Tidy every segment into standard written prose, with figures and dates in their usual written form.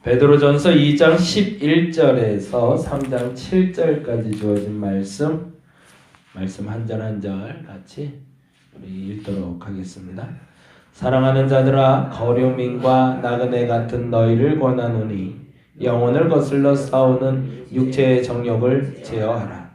베드로전서 2장 11절에서 3장 7절까지 주어진 말씀 한 절 한 절 같이 우리 읽도록 하겠습니다. 사랑하는 자들아, 거류민과 나그네 같은 너희를 권하노니 영혼을 거슬러 싸우는 육체의 정욕을 제어하라.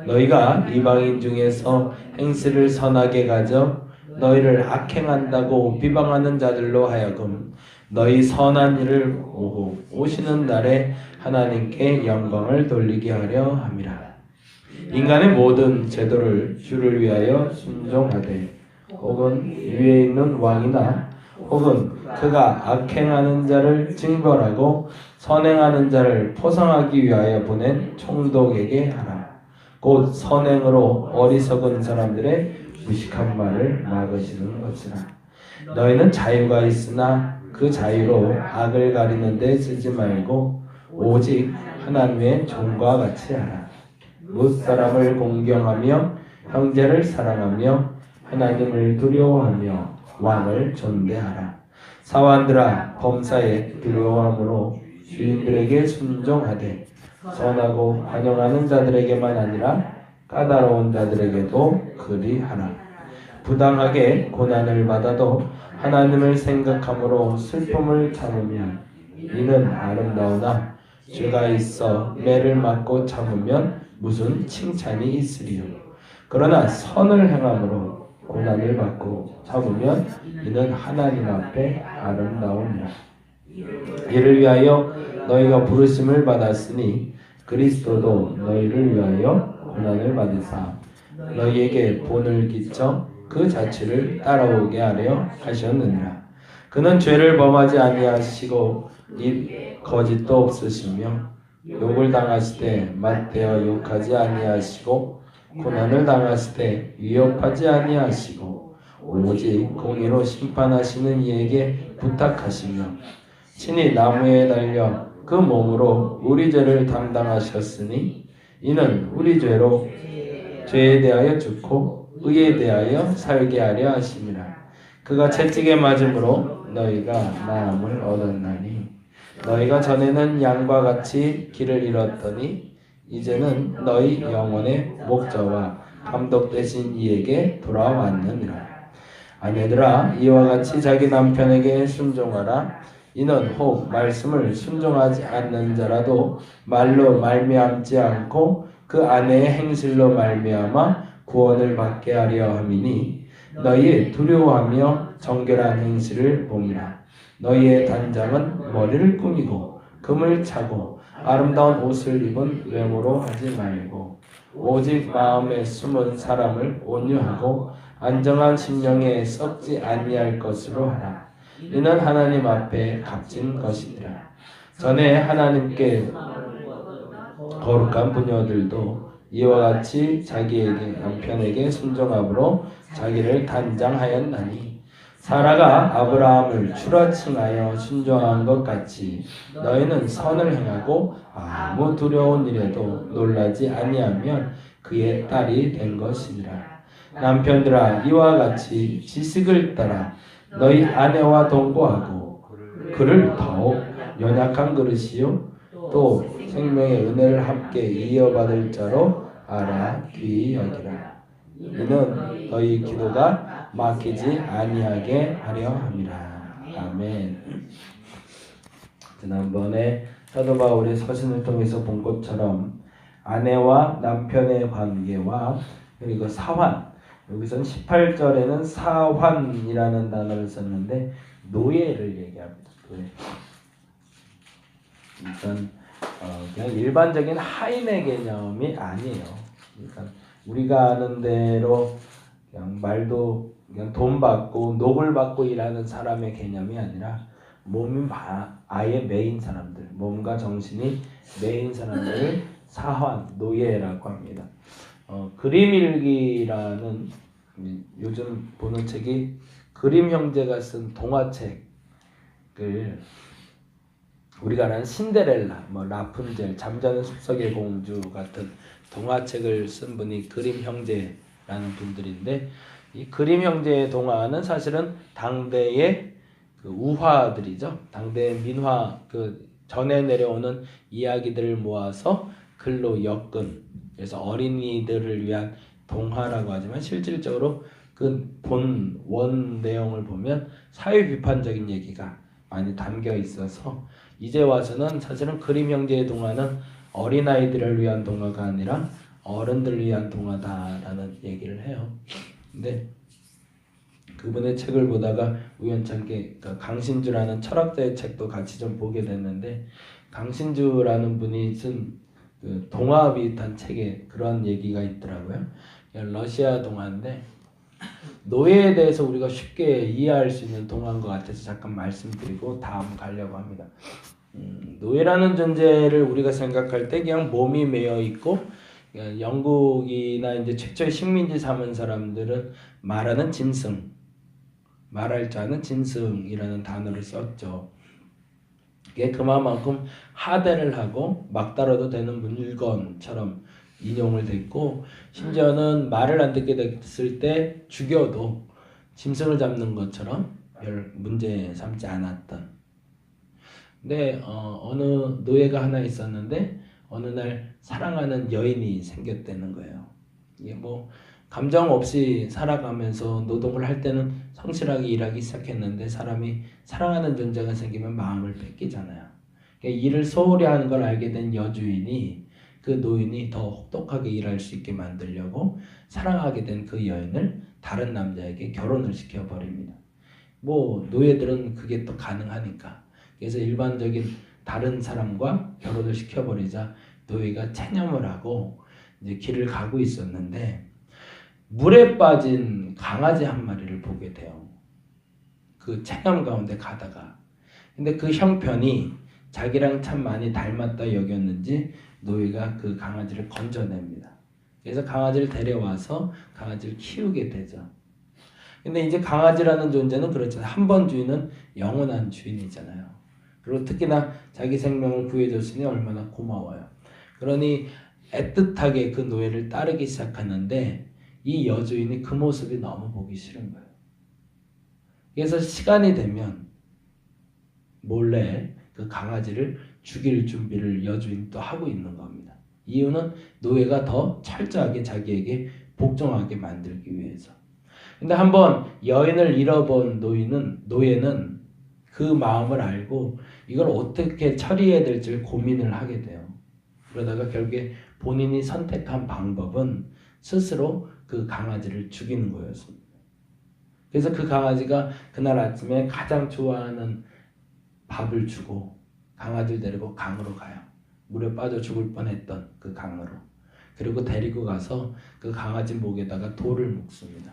너희가 이방인 중에서 행실을 선하게 가져 너희를 악행한다고 비방하는 자들로 하여금 너희 선한 일을 보고 오시는 날에 하나님께 영광을 돌리게 하려 함이라. 인간의 모든 제도를 주를 위하여 순종하되 혹은 위에 있는 왕이나 혹은 그가 악행하는 자를 징벌하고 선행하는 자를 포상하기 위하여 보낸 총독에게 하라. 곧 선행으로 어리석은 사람들의 무식한 말을 막으시는 것이라. 너희는 자유가 있으나 그 자유로 악을 가리는 데 쓰지 말고 오직 하나님의 종과 같이 하라. 무사람을 공경하며 형제를 사랑하며 하나님을 두려워하며 왕을 존대하라. 사환들아, 범사에 두려워함으로 주인들에게 순종하되 선하고 환영하는 자들에게만 아니라 까다로운 자들에게도 그리하라. 부당하게 고난을 받아도 하나님을 생각함으로 슬픔을 참으면 이는 아름다우나 죄가 있어 매를 맞고 참으면 무슨 칭찬이 있으리요. 그러나 선을 행함으로 고난을 받고 참으면 이는 하나님 앞에 아름다우니라. 이를 위하여 너희가 부르심을 받았으니 그리스도도 너희를 위하여 고난을 받으사 너희에게 본을 끼쳐 그 자취를 따라오게 하려 하셨느니라. 그는 죄를 범하지 아니하시고 입 거짓도 없으시며 욕을 당하실 때 맞대어 욕하지 아니하시고 고난을 당하실 때 위협하지 아니하시고 오직 공의로 심판하시는 이에게 부탁하시며 친히 나무에 달려 그 몸으로 우리 죄를 담당하셨으니 이는 우리 죄로 죄에 대하여 죽고 의에 대하여 살게 하려 하심이라. 그가 채찍에 맞음으로 너희가 나음을 얻었나니 너희가 전에는 양과 같이 길을 잃었더니 이제는 너희 영혼의 목자와 감독 되신 이에게 돌아왔느니라. 아내들아, 이와 같이 자기 남편에게 순종하라. 이는 혹 말씀을 순종하지 않는 자라도 말로 말미암지 않고 그 아내의 행실로 말미암아 구원을 받게 하려 함이니 너희의 두려워하며 정결한 행실을 봅니다. 너희의 단장은 머리를 꾸미고 금을 차고 아름다운 옷을 입은 외모로 하지 말고 오직 마음에 숨은 사람을 온유하고 안정한 심령에 썩지 아니할 것으로 하라. 이는 하나님 앞에 값진 것이니라. 전에 하나님께 거룩한 부녀들도 이와 같이 자기에게 남편에게 순종함으로 자기를 단장하였나니 사라가 아브라함을 추라칭하여 순종한 것 같이 너희는 선을 행하고 아무 두려운 일에도 놀라지 아니하면 그의 딸이 된 것이니라. 남편들아, 이와 같이 지식을 따라 너희 아내와 동거하고 그를 더욱 연약한 그릇이요 또 생명의 은혜를 함께 이어받을 자로 알아 귀히 여기라. 이는 너희 기도가 막히지 아니하게 하려 함이라. 아멘. 지난번에 사도 바울의 서신을 통해서 본 것처럼 아내와 남편의 관계와 그리고 사환, 여기서는 18절에는 사환이라는 단어를 썼는데 노예를 얘기합니다. 노예. 일단 그냥 일반적인 하인의 개념이 아니에요. 그러니까 우리가 아는 대로 그냥 말도 그냥 돈 받고 노블 받고 일하는 사람의 개념이 아니라 몸이 아예 메인 사람들, 몸과 정신이 메인 사람들을 사환, 노예라고 합니다. 그림일기라는 요즘 보는 책이 그림 형제가 쓴 동화책을 우리가 아는 신데렐라, 라푼젤, 잠자는 숲속의 공주 같은 동화책을 쓴 분이 그림 형제라는 분들인데 이 그림 형제의 동화는 사실은 당대의 그 우화들이죠. 당대의 민화 전해 내려오는 이야기들을 모아서 글로 엮은, 그래서 어린이들을 위한 동화라고 하지만 실질적으로 그 본 원 내용을 보면 사회 비판적인 얘기가 많이 담겨 있어서 이제 와서는 사실은 그림 형제의 동화는 어린아이들을 위한 동화가 아니라 어른들을 위한 동화다라는 얘기를 해요. 근데 그분의 책을 보다가 우연찮게 강신주라는 철학자의 책도 같이 좀 보게 됐는데, 강신주라는 분이 쓴 그 동화 비슷한 책에 그런 얘기가 있더라고요. 러시아 동화인데 노예에 대해서 우리가 쉽게 이해할 수 있는 동화인 것 같아서 잠깐 말씀드리고 다음 가려고 합니다. 노예라는 존재를 우리가 생각할 때 그냥 몸이 매여 있고, 영국이나 이제 최초의 식민지 삼은 사람들은 말하는 짐승, 말할 줄 아는 짐승이라는 단어를 썼죠. 이게 그만큼 하대를 하고 막 다뤄도 되는 물건처럼 인용을 됐고, 심지어는 말을 안 듣게 됐을 때 죽여도 짐승을 잡는 것처럼 별 문제 삼지 않았던. 근데 어느 노예가 하나 있었는데 어느 날 사랑하는 여인이 생겼다는 거예요. 이게 뭐 감정 없이 살아가면서 노동을 할 때는 성실하게 일하기 시작했는데 사람이 사랑하는 존재가 생기면 마음을 뺏기잖아요. 그러니까 일을 소홀히 하는 걸 알게 된 여주인이 그 노인이 더 혹독하게 일할 수 있게 만들려고 사랑하게 된 그 여인을 다른 남자에게 결혼을 시켜버립니다. 뭐 노예들은 그게 또 가능하니까. 그래서 일반적인 다른 사람과 결혼을 시켜버리자 노예가 체념을 하고 이제 길을 가고 있었는데 물에 빠진 강아지 한 마리를 보게 돼요. 그 체념 가운데 가다가. 근데 그 형편이 자기랑 참 많이 닮았다 여겼는지 노예가 그 강아지를 건져냅니다. 그래서 강아지를 데려와서 강아지를 키우게 되죠. 근데 이제 강아지라는 존재는 그렇잖아요. 한 번 주인은 영원한 주인이잖아요. 그리고 특히나 자기 생명을 구해줬으니 얼마나 고마워요. 그러니 애틋하게 그 노예를 따르기 시작하는데 이 여주인이 그 모습이 너무 보기 싫은 거예요. 그래서 시간이 되면 몰래 그 강아지를 죽일 준비를 여주인이 또 하고 있는 겁니다. 이유는 노예가 더 철저하게 자기에게 복종하게 만들기 위해서. 근데 한번 여인을 잃어본 노예는 그 마음을 알고 이걸 어떻게 처리해야 될지 고민을 하게 돼요. 그러다가 결국에 본인이 선택한 방법은 스스로 그 강아지를 죽이는 거였습니다. 그래서 그 강아지가 그날 아침에 가장 좋아하는 밥을 주고 강아지를 데리고 강으로 가요. 물에 빠져 죽을 뻔했던 그 강으로. 그리고 데리고 가서 그 강아지 목에다가 돌을 묶습니다.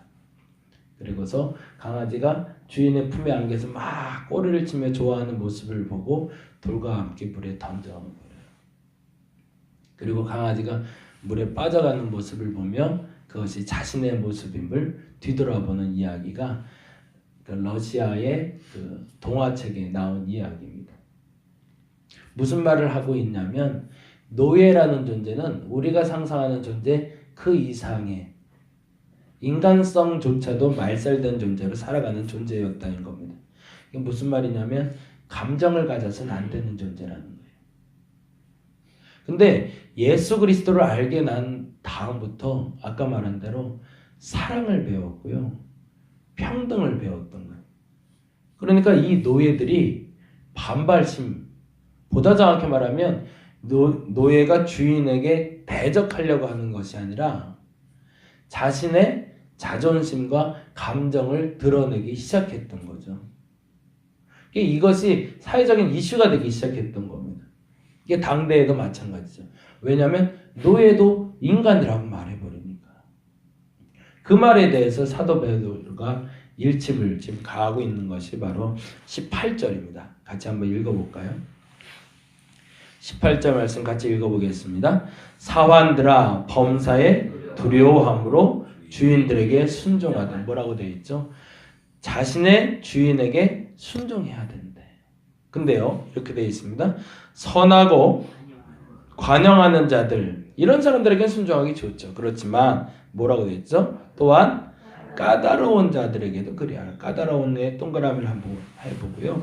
그리고서 강아지가 주인의 품에 안겨서 막 꼬리를 치며 좋아하는 모습을 보고 돌과 함께 물에 던져버려요. 그리고 강아지가 물에 빠져가는 모습을 보며 그것이 자신의 모습임을 뒤돌아보는 이야기가 그 러시아의 그 동화책에 나온 이야기입니다. 무슨 말을 하고 있냐면 노예라는 존재는 우리가 상상하는 존재 그 이상의 인간성조차도 말살된 존재로 살아가는 존재였다는 겁니다. 이게 무슨 말이냐면 감정을 가져서는 안 되는 존재라는 거예요. 근데 예수 그리스도를 알게 난 다음부터 아까 말한 대로 사랑을 배웠고요. 평등을 배웠던 거예요. 그러니까 이 노예들이 반발심, 보다 정확히 말하면 노예가 주인에게 대적하려고 하는 것이 아니라 자신의 자존심과 감정을 드러내기 시작했던 거죠. 이것이 사회적인 이슈가 되기 시작했던 겁니다. 이게 당대에도 마찬가지죠. 왜냐하면 노예도 인간이라고 말해버리니까. 그 말에 대해서 사도 베드로가 일침을 지금 가하고 있는 것이 바로 18절입니다. 같이 한번 읽어볼까요? 18절 말씀 같이 읽어보겠습니다. 사환들아 범사에 두려워함으로 주인들에게 순종하되. 뭐라고 되어 있죠? 자신의 주인에게 순종해야 된대. 근데요 이렇게 되어 있습니다. 선하고 관용하는 자들, 이런 사람들에게 순종하기 좋죠. 그렇지만 뭐라고 되어 있죠? 또한 까다로운 자들에게도 그리하라. 까다로운 애 동그라미를 한번 해보고요.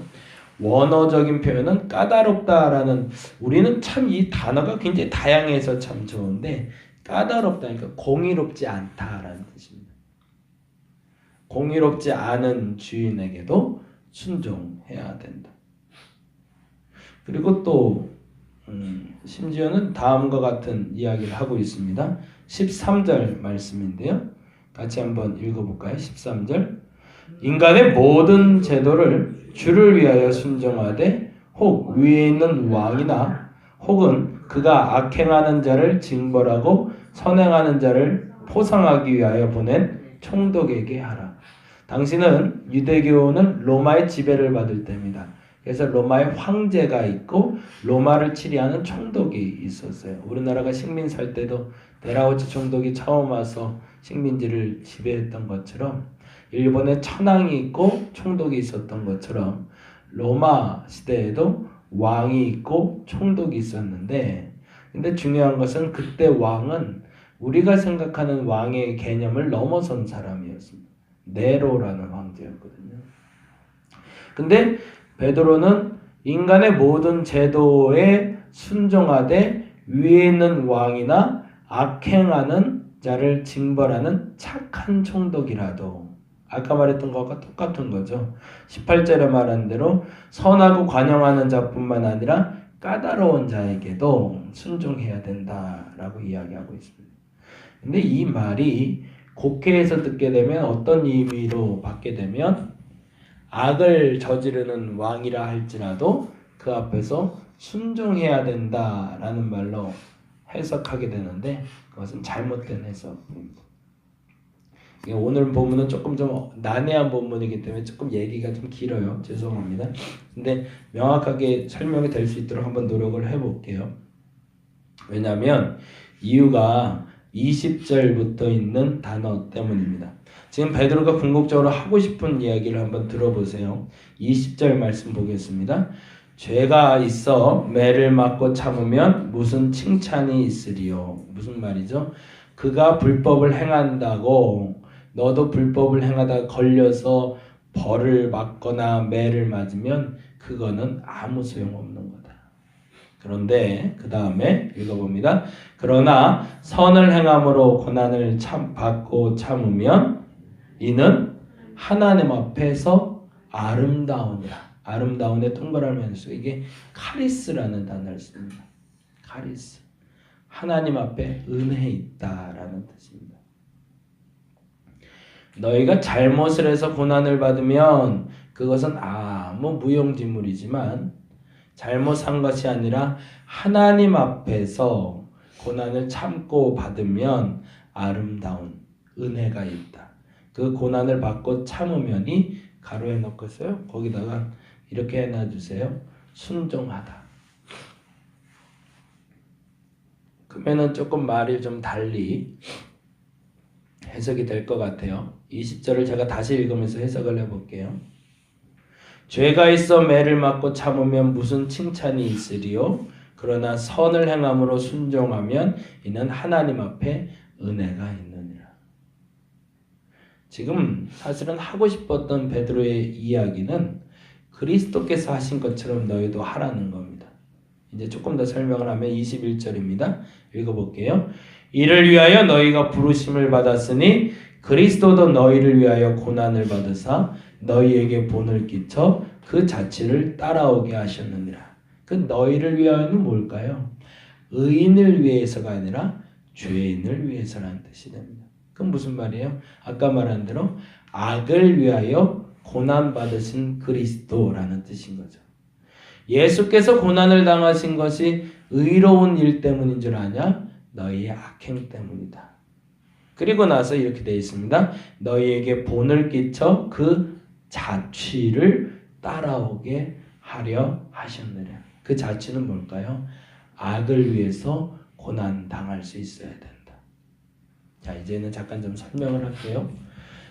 원어적인 표현은 까다롭다라는, 우리는 참 이 단어가 굉장히 다양해서 참 좋은데 까다롭다니까 공의롭지 않다라는 뜻입니다. 공의롭지 않은 주인에게도 순종해야 된다. 그리고 또 심지어는 다음과 같은 이야기를 하고 있습니다. 13절 말씀인데요. 같이 한번 읽어볼까요? 13절. 인간의 모든 제도를 주를 위하여 순종하되 혹 위에 있는 왕이나 혹은 그가 악행하는 자를 징벌하고 선행하는 자를 포상하기 위하여 보낸 총독에게 하라. 당신은 유대교는 로마의 지배를 받을 때입니다. 그래서 로마의 황제가 있고 로마를 치리하는 총독이 있었어요. 우리나라가 식민 살 때도 데라우치 총독이 처음 와서 식민지를 지배했던 것처럼, 일본에 천황이 있고 총독이 있었던 것처럼 로마 시대에도 왕이 있고 총독이 있었는데, 근데 중요한 것은 그때 왕은 우리가 생각하는 왕의 개념을 넘어선 사람이었습니다. 네로라는 황제였거든요. 근데 베드로는 인간의 모든 제도에 순종하되 위에 있는 왕이나 악행하는 자를 징벌하는 착한 총독이라도, 아까 말했던 것과 똑같은 거죠. 18절에 말한 대로 선하고 관용하는 자뿐만 아니라 까다로운 자에게도 순종해야 된다라고 이야기하고 있습니다. 근데 이 말이 곡해해서 듣게 되면 어떤 의미로 받게 되면, 악을 저지르는 왕이라 할지라도 그 앞에서 순종해야 된다라는 말로 해석하게 되는데, 그것은 잘못된 해석입니다. 오늘 본문은 조금 좀 난해한 본문이기 때문에 조금 얘기가 좀 길어요. 죄송합니다. 근데 명확하게 설명이 될 수 있도록 한번 노력을 해볼게요. 왜냐하면 이유가 20절부터 있는 단어 때문입니다. 지금 베드로가 궁극적으로 하고 싶은 이야기를 한번 들어보세요. 20절 말씀 보겠습니다. 죄가 있어 매를 맞고 참으면 무슨 칭찬이 있으리요. 무슨 말이죠? 그가 불법을 행한다고 너도 불법을 행하다 걸려서 벌을 맞거나 매를 맞으면 그거는 아무 소용없는 거다. 그런데 그 다음에 읽어봅니다. 그러나 선을 행함으로 고난을 받고 참으면 이는 하나님 앞에서 아름다우니라. 아름다운의 동그라미 안에서 이게 카리스라는 단어를 씁니다. 카리스. 하나님 앞에 은혜 있다라는 뜻입니다. 너희가 잘못을 해서 고난을 받으면 그것은 아무 무용지물이지만, 잘못한 것이 아니라 하나님 앞에서 고난을 참고 받으면 아름다운 은혜가 있다. 그 고난을 받고 참으면이 가로에 넣고서요. 거기다가 이렇게 해놔주세요. 순종하다. 그러면은 조금 말이 좀 달리 해석이 될 것 같아요. 20절을 제가 다시 읽으면서 해석을 해볼게요. 죄가 있어 매를 맞고 참으면 무슨 칭찬이 있으리요? 그러나 선을 행함으로 순종하면 이는 하나님 앞에 은혜가 있느니라. 지금 사실은 하고 싶었던 베드로의 이야기는 그리스도께서 하신 것처럼 너희도 하라는 겁니다. 이제 조금 더 설명을 하면 21절입니다. 읽어볼게요. 이를 위하여 너희가 부르심을 받았으니 그리스도도 너희를 위하여 고난을 받으사 너희에게 본을 끼쳐 그 자취를 따라오게 하셨느니라. 그 너희를 위하여는 뭘까요? 의인을 위해서가 아니라 죄인을 위해서라는 뜻이 됩니다. 그건 무슨 말이에요? 아까 말한 대로 악을 위하여 고난 받으신 그리스도라는 뜻인 거죠. 예수께서 고난을 당하신 것이 의로운 일 때문인 줄 아냐? 너희의 악행 때문이다. 그리고 나서 이렇게 되어 있습니다. 너희에게 본을 끼쳐 그 자취를 따라오게 하려 하셨느냐. 그 자취는 뭘까요? 악을 위해서 고난 당할 수 있어야 된다. 자, 이제는 잠깐 좀 설명을 할게요.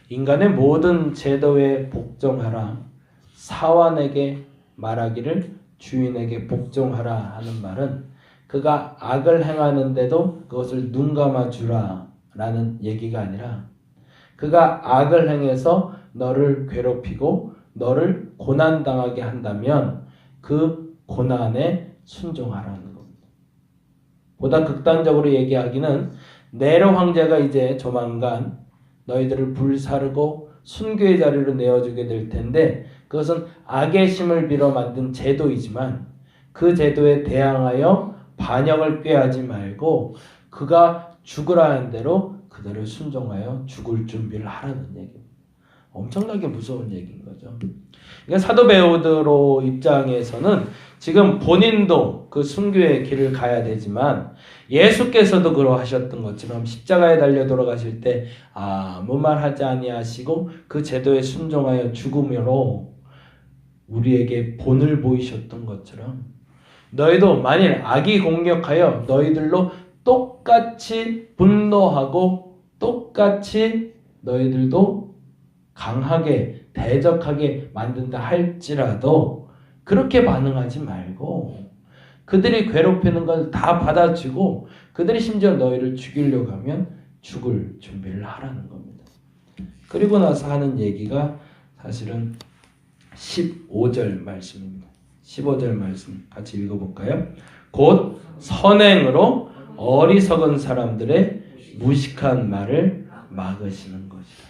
인간의 모든 제도에 복종하라. 사환에게 말하기를 주인에게 복종하라 하는 말은 그가 악을 행하는데도 그것을 눈감아 주라 라는 얘기가 아니라, 그가 악을 행해서 너를 괴롭히고 너를 고난당하게 한다면 그 고난에 순종하라는 겁니다. 보다 극단적으로 얘기하기는 네로 황제가 이제 조만간 너희들을 불사르고 순교의 자리로 내어주게 될 텐데 그것은 악의 심을 빌어 만든 제도이지만 그 제도에 대항하여 반역을 꾀하지 말고 그가 죽으라 한 대로 그대로 순종하여 죽을 준비를 하라는 얘기입니다. 엄청나게 무서운 얘기인 거죠. 그러니까 사도 베드로 입장에서는 지금 본인도 그 순교의 길을 가야 되지만 예수께서도 그러하셨던 것처럼 십자가에 달려 돌아가실 때 아무 말 하지 아니하시고 그 제도에 순종하여 죽음으로 우리에게 본을 보이셨던 것처럼 너희도 만일 악이 공격하여 너희들로 똑같이 분노하고 똑같이 너희들도 강하게 대적하게 만든다 할지라도 그렇게 반응하지 말고 그들이 괴롭히는 걸 다 받아주고 그들이 심지어 너희를 죽이려고 하면 죽을 준비를 하라는 겁니다. 그리고 나서 하는 얘기가 사실은 15절 말씀입니다. 15절 말씀 같이 읽어볼까요? 곧 선행으로 어리석은 사람들의 무식한 말을 막으시는 것이다.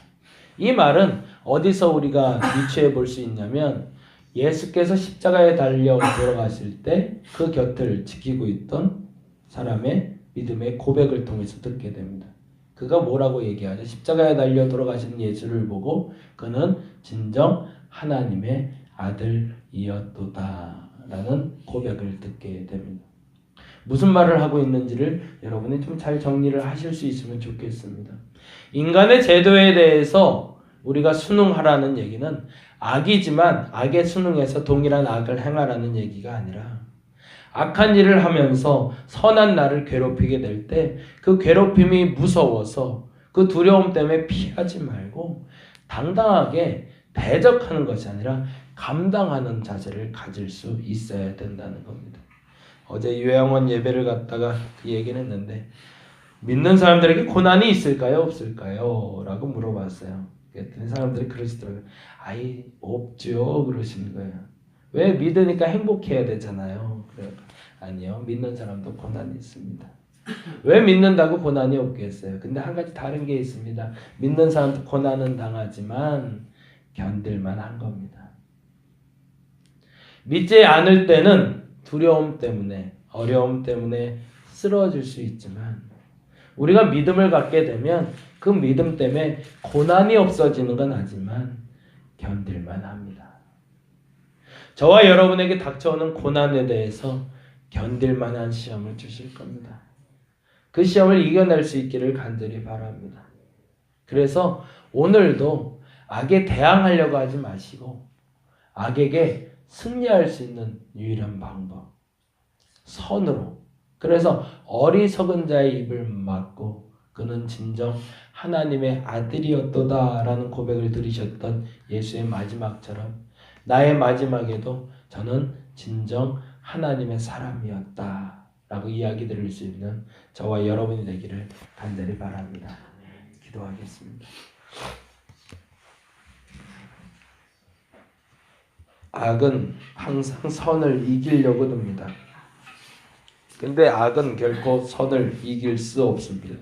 이 말은 어디서 우리가 유추해 볼 수 있냐면 예수께서 십자가에 달려 돌아가실 때 그 곁을 지키고 있던 사람의 믿음의 고백을 통해서 듣게 됩니다. 그가 뭐라고 얘기하죠? 십자가에 달려 돌아가신 예수를 보고 그는 진정 하나님의 아들이었도다 라는 고백을 듣게 됩니다. 무슨 말을 하고 있는지를 여러분이 좀 잘 정리를 하실 수 있으면 좋겠습니다. 인간의 제도에 대해서 우리가 순응하라는 얘기는 악이지만 악에 순응해서 동일한 악을 행하라는 얘기가 아니라 악한 일을 하면서 선한 나를 괴롭히게 될 때 그 괴롭힘이 무서워서 그 두려움 때문에 피하지 말고 당당하게 대적하는 것이 아니라 감당하는 자세를 가질 수 있어야 된다는 겁니다. 어제 요양원 예배를 갔다가 그 얘기를 했는데 믿는 사람들에게 고난이 있을까요? 없을까요? 라고 물어봤어요. 그랬더니 사람들이 그러시더라고요. 아이 없죠 그러시는 거예요. 왜? 믿으니까 행복해야 되잖아요. 그래요. 아니요. 믿는 사람도 고난이 있습니다. 왜 믿는다고 고난이 없겠어요? 근데 한 가지 다른 게 있습니다. 믿는 사람도 고난은 당하지만 견딜만 한 겁니다. 믿지 않을 때는 두려움 때문에 어려움 때문에 쓰러질 수 있지만 우리가 믿음을 갖게 되면 그 믿음 때문에 고난이 없어지는 건 아니지만 견딜만 합니다. 저와 여러분에게 닥쳐오는 고난에 대해서 견딜만한 시험을 주실 겁니다. 그 시험을 이겨낼 수 있기를 간절히 바랍니다. 그래서 오늘도 악에 대항하려고 하지 마시고 악에게 승리할 수 있는 유일한 방법 선으로 그래서 어리석은 자의 입을 막고 그는 진정 하나님의 아들이었도다 라는 고백을 들으셨던 예수의 마지막처럼 나의 마지막에도 저는 진정 하나님의 사람이었다 라고 이야기 드릴 수 있는 저와 여러분이 되기를 간절히 바랍니다. 기도하겠습니다. 악은 항상 선을 이기려고 듭니다. 근데 악은 결코 선을 이길 수 없습니다.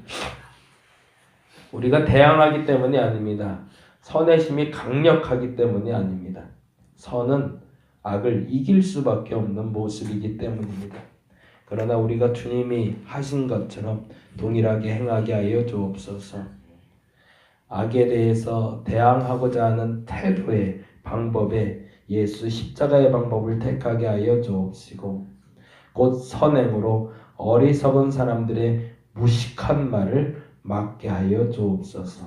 우리가 대항하기 때문이 아닙니다. 선의 힘이 강력하기 때문이 아닙니다. 선은 악을 이길 수밖에 없는 모습이기 때문입니다. 그러나 우리가 주님이 하신 것처럼 동일하게 행하게 하여 주옵소서. 악에 대해서 대항하고자 하는 태도의 방법에 예수 십자가의 방법을 택하게 하여 주옵시고 곧 선행으로 어리석은 사람들의 무식한 말을 막게 하여 주옵소서.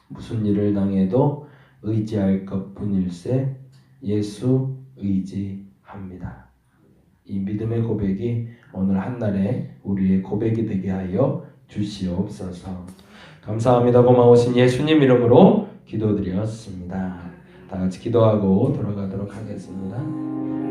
무슨 일을 당해도 의지할 것뿐일세 예수 의지합니다. 이 믿음의 고백이 오늘 한날에 우리의 고백이 되게 하여 주시옵소서. 감사합니다. 고마우신 예수님 이름으로 기도드렸습니다. 다 같이 기도하고 돌아가도록 하겠습니다.